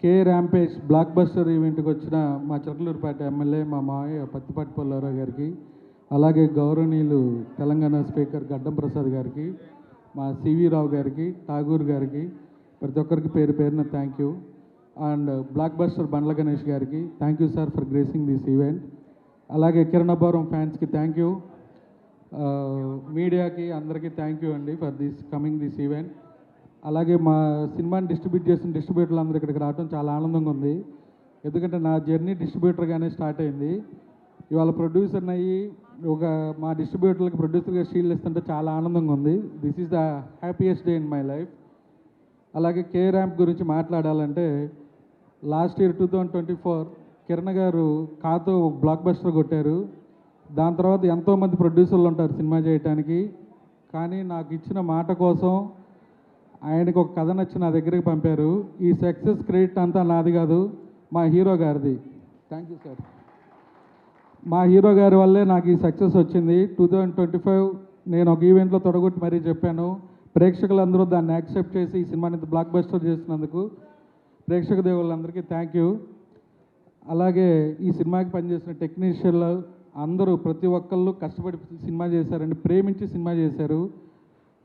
కే rampage block buster ఈవెంట్కి వచ్చిన మా చిలకలూరుపేట ఎమ్మెల్యే మా మావయ్య పత్తిపాటి పుల్లారావు గారికి, అలాగే గౌరవనీయులు తెలంగాణ స్పీకర్ గడ్డం ప్రసాద్ గారికి, మా సివి రావు గారికి, ఠాగూర్ గారికి, ప్రతి ఒక్కరికి పేరు పేరున thank you. And blockbuster Bandla Ganesh గారికి thank you sir for gracing this event. అలాగే కిరణాపురం ఫ్యాన్స్కి థ్యాంక్ యూ. మీడియాకి అందరికీ థ్యాంక్ యూ అండి ఫర్ కమింగ్ దిస్ ఈవెంట్. అలాగే మా సినిమాని డిస్ట్రిబ్యూట్ చేసిన డిస్ట్రిబ్యూటర్లు అందరూ ఇక్కడికి రావడం చాలా ఆనందంగా ఉంది. ఎందుకంటే నా జర్నీ డిస్ట్రిబ్యూటర్గానే స్టార్ట్ అయింది. ఇవాళ ప్రొడ్యూసర్ని అయ్యి మా డిస్ట్రిబ్యూటర్లకు ప్రొడ్యూసర్గా షీల్డ్ ఇస్తుంటే చాలా ఆనందంగా ఉంది. This is the happiest day in my life. అలాగే కే ర్యాంప్ గురించి మాట్లాడాలంటే లాస్ట్ ఇయర్ 2024 కిరణ్ గారు కాతో బ్లాక్ బస్టర్ కొట్టారు. దాని తర్వాత ఎంతోమంది ప్రొడ్యూసర్లు ఉంటారు సినిమా చేయడానికి, కానీ నాకు ఇచ్చిన మాట కోసం ఆయనకు ఒక కథ నచ్చి నా దగ్గరికి పంపారు. ఈ సక్సెస్ క్రెడిట్ అంతా నాది కాదు, మా హీరో గారిది. Thank you sir. మా హీరో గారి వల్లే నాకు ఈ సక్సెస్ వచ్చింది. 2025 నేను ఒక ఈవెంట్లో తొడగొట్టి మరీ చెప్పాను. ప్రేక్షకులందరూ దాన్ని యాక్సెప్ట్ చేసి ఈ సినిమాని బ్లాక్ బస్టర్ చేసినందుకు ప్రేక్షక దేవుళ్ళందరికీ థ్యాంక్ యూ. అలాగే ఈ సినిమాకి పనిచేసిన టెక్నీషియన్లు అందరూ ప్రతి ఒక్కళ్ళు కష్టపడి సినిమా చేశారండి, ప్రేమించి సినిమా చేశారు.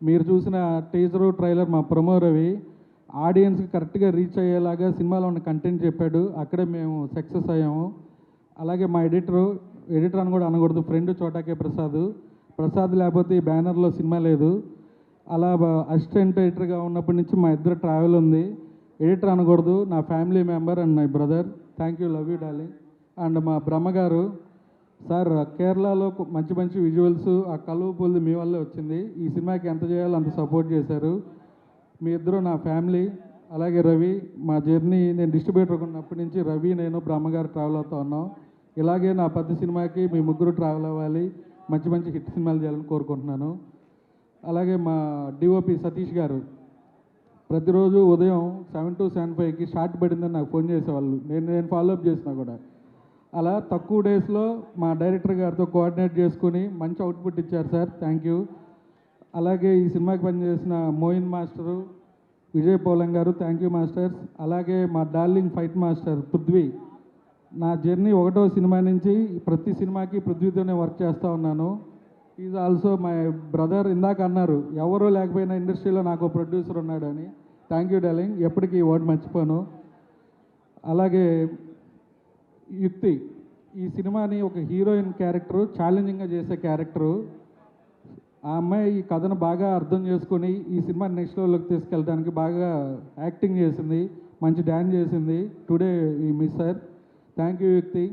మీరు చూసిన టీజరు ట్రైలర్ మా ప్రమో రవి ఆడియన్స్కి కరెక్ట్గా రీచ్ అయ్యేలాగా సినిమాలో ఉన్న కంటెంట్ చెప్పాడు. అక్కడే మేము సక్సెస్ అయ్యాము. అలాగే మా ఎడిటర్ అని కూడా అనకూడదు, ఫ్రెండ్ చోటాకే ప్రసాద్ లేకపోతే ఈ బ్యానర్లో సినిమా లేదు. అలా అసిస్టెంట్ ఎడిటర్గా ఉన్నప్పటి నుంచి మా ఇద్దరు ట్రావెల్ ఉంది. ఎడిటర్ అనకూడదు, నా family member and my brother. Thank you, love you darling. And మా బ్రహ్మగారు సార్, కేరళలో మంచి మంచి విజువల్స్ ఆ కలువ పూలది మీ వల్లే వచ్చింది. ఈ సినిమాకి ఎంత చేయాలో అంత సపోర్ట్ చేశారు. మీ ఇద్దరు నా ఫ్యామిలీ. అలాగే రవి, మా జర్నీ నేను డిస్ట్రిబ్యూటర్ ఉన్నప్పటి నుంచి రవి, నేను బ్రహ్మగారు ట్రావెల్ అవుతూ ఉన్నాం. ఇలాగే నా పెద్ద సినిమాకి మీ ముగ్గురు ట్రావెల్ అవ్వాలి, మంచి మంచి హిట్ సినిమాలు చేయాలని కోరుకుంటున్నాను. అలాగే మా డిఓపి సతీష్ గారు ప్రతిరోజు ఉదయం 7 to 7:05కి షార్ట్ పడిందని నాకు ఫోన్ చేసేవాళ్ళు. నేను ఫాలోఅప్ చేసినా కూడా అలా తక్కువ డేస్లో మా డైరెక్టర్ గారితో కోఆర్డినేట్ చేసుకుని మంచి అవుట్పుట్ ఇచ్చారు సార్, థ్యాంక్ యూ. అలాగే ఈ సినిమాకి పనిచేసిన మోయిన్ మాస్టరు, విజయ్ పోలం గారు, థ్యాంక్ యూ మాస్టర్స్. అలాగే మా డార్లింగ్ ఫైట్ మాస్టర్ పృథ్వీ. నా జర్నీ 1వ సినిమా నుంచి ప్రతి సినిమాకి పృథ్వీతోనే వర్క్ చేస్తూ ఉన్నాను. Is also my brother. ఇందాక అన్నారు ఎవరో లేకపోయినా ఇండస్ట్రీలో నాకు ప్రొడ్యూసర్ ఉన్నాడని. థ్యాంక్ యూ డార్లింగ్, ఎప్పటికీ ఈ వర్డ్ మర్చిపోను. అలాగే యుక్తి, ఈ సినిమాని ఒక హీరోయిన్ క్యారెక్టరు, ఛాలెంజింగ్గా చేసే క్యారెక్టరు. ఆ అమ్మాయి ఈ కథను బాగా అర్థం చేసుకొని ఈ సినిమా నెక్స్ట్ లెవెల్లోకి తీసుకెళ్ళడానికి బాగా యాక్టింగ్ చేసింది, మంచి డ్యాన్స్ చేసింది. టుడే ఈ మిస్ సార్, థ్యాంక్ యూ యుక్తి.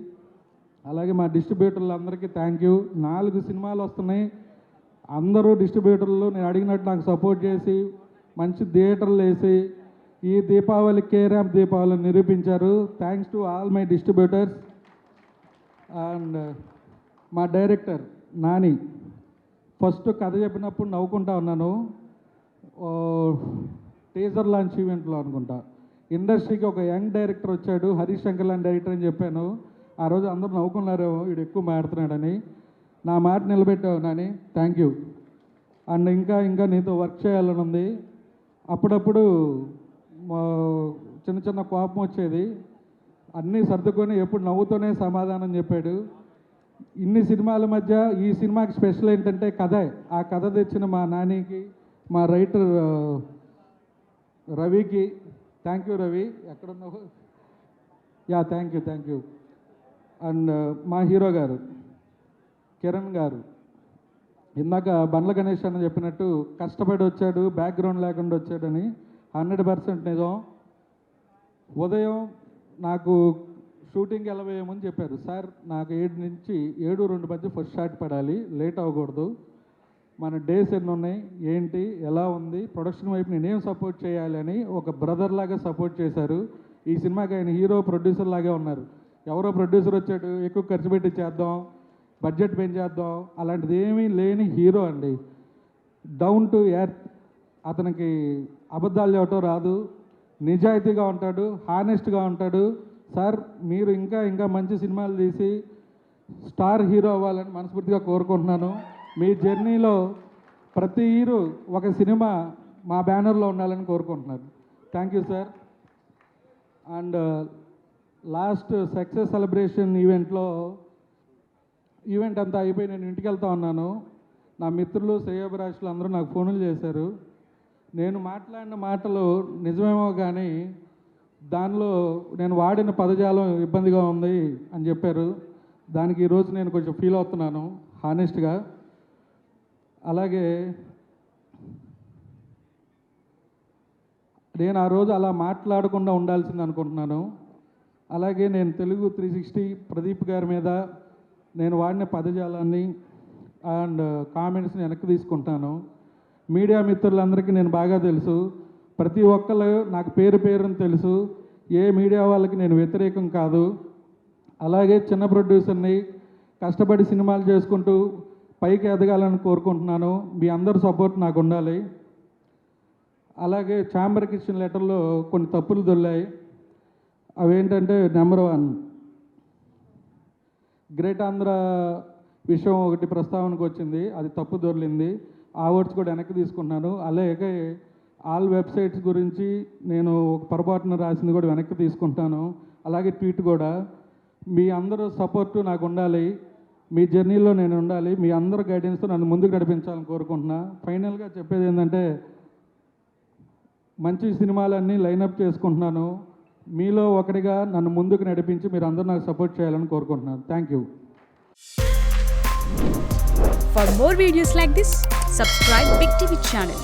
అలాగే మా డిస్ట్రిబ్యూటర్లు అందరికీ థ్యాంక్ యూ. 4 సినిమాలు వస్తున్నాయి, అందరూ డిస్ట్రిబ్యూటర్లు నేను అడిగినట్టు నాకు సపోర్ట్ చేసి మంచి థియేటర్లు వేసి ఈ దీపావళి కే ర్యాంప్ దీపావళిని నిరూపించారు. Thanks to all my distributors. And మా డైరెక్టర్ నాని, ఫస్ట్ కథ చెప్పినప్పుడు నవ్వుకుంటా ఉన్నాను. టీజర్ లాంచ్ ఈవెంట్లో అనుకుంటా ఇండస్ట్రీకి ఒక యంగ్ డైరెక్టర్ వచ్చాడు, హరీష్ శంకర్ లాంటి డైరెక్టర్ అని చెప్పాను. ఆ రోజు అందరూ నవ్వుకున్నారేమో వీడు ఎక్కువ మాడుతున్నాడని. నా మాట నిలబెట్టావు నాని, థ్యాంక్ యూ. అండ్ ఇంకా నీతో వర్క్ చేయాలని ఉంది. అప్పుడప్పుడు చిన్న చిన్న కోపం వచ్చేది, అన్నీ సర్దుకొని ఎప్పుడు నవ్వుతూనే సమాధానం చెప్పాడు. ఇన్ని సినిమాల మధ్య ఈ సినిమాకి స్పెషల్ ఏంటంటే కథే. ఆ కథ తెచ్చిన మా నానికి, మా రైటర్ రవికి థ్యాంక్ యూ. రవి ఎక్కడున్నావు? Yeah, thank you. అండ్ మా హీరో గారు కిరణ్ గారు, ఇందాక బండ్ల గణేష్ అని చెప్పినట్టు కష్టపడి వచ్చాడు, బ్యాక్గ్రౌండ్ లేకుండా వచ్చాడని. 100% నిజం. ఉదయం నాకు షూటింగ్ వెళ్ళబోయేమని చెప్పారు సార్, నాకు 7 నుంచి 7:02 మధ్య ఫస్ట్ షాట్ పడాలి, లేట్ అవ్వకూడదు, మన డేస్ ఎన్ని ఉన్నాయి, ఏంటి, ఎలా ఉంది, ప్రొడక్షన్ వైపు నేనేం సపోర్ట్ చేయాలి అని ఒక బ్రదర్ లాగా సపోర్ట్ చేశారు. ఈ సినిమాకి ఆయన హీరో ప్రొడ్యూసర్ లాగే ఉన్నారు. ఎవరో ప్రొడ్యూసర్ వచ్చాడు ఎక్కువ ఖర్చు పెట్టి చేద్దాం, బడ్జెట్ పెంచేద్దాం, అలాంటిది ఏమీ లేని హీరో అండి. Down to earth. అతనికి అబద్ధాలు చెప్పటం రాదు, నిజాయితీగా ఉంటాడు, హానెస్ట్గా ఉంటాడు. సార్, మీరు ఇంకా మంచి సినిమాలు తీసి స్టార్ హీరో అవ్వాలని మనస్ఫూర్తిగా కోరుకుంటున్నాను. మీ జర్నీలో ప్రతి హీరో ఒక సినిమా మా బ్యానర్లో ఉండాలని కోరుకుంటున్నాను. Thank you sir. And last success celebration event అంతా అయిపోయి నేను ఇంటికి వెళ్తా ఉన్నాను. నా మిత్రులు శ్రేయోభిలాషులు అందరూ నాకు ఫోన్లు చేశారు. నేను మాట్లాడిన మాటలు నిజమేమో కానీ దానిలో నేను వాడిన పదజాలం ఇబ్బందిగా ఉంది అని చెప్పారు. దానికి ఈరోజు నేను కొంచెం ఫీల్ అవుతున్నాను హానెస్ట్గా. అలాగే నేను ఆ రోజు అలా మాట్లాడకుండా ఉండాల్సింది అనుకుంటున్నాను. అలాగే నేను తెలుగు 360 ప్రదీప్ గారి మీద నేను వాడిన పదజాలాన్ని అండ్ కామెంట్స్ని వెనక్కి తీసుకుంటాను. మీడియా మిత్రులందరికీ నేను బాగా తెలుసు. ప్రతి ఒక్కరు నాకు పేరుని తెలుసు. ఏ మీడియా వాళ్ళకి నేను వ్యతిరేకం కాదు. అలాగే చిన్న ప్రొడ్యూసర్ని కష్టపడి సినిమాలు చేసుకుంటూ పైకి ఎదగాలని కోరుకుంటున్నాను. మీ అందరి సపోర్ట్ నాకు ఉండాలి. అలాగే ఛాంబర్కి ఇచ్చిన లెటర్లో కొన్ని తప్పులు దొల్లాయి. అవేంటంటే నెంబర్ 1, గ్రేట్ ఆంధ్ర విషయం ఒకటి ప్రస్తావనకు వచ్చింది, అది తప్పు దొర్లింది. ఆ వర్డ్స్ కూడా వెనక్కి తీసుకుంటున్నాను. అలాగే ఆల్ వెబ్సైట్స్ గురించి నేను ఒక పొరపాటున రాసింది కూడా వెనక్కి తీసుకుంటాను. అలాగే ట్వీట్ కూడా. మీ అందరూ సపోర్టు నాకు ఉండాలి. మీ జర్నీలో నేను ఉండాలి. మీ అందరూ గైడెన్స్తో నన్ను ముందుకు నడిపించాలని కోరుకుంటున్నా. ఫైనల్గా చెప్పేది ఏంటంటే మంచి సినిమాలన్నీ లైనప్ చేసుకుంటున్నాను. మీలో ఒకటిగా నన్ను ముందుకు నడిపించి మీరు అందరూ నాకు సపోర్ట్ చేయాలని కోరుకుంటున్నాను. Thank you. For more videos like this, subscribe Big TV channel.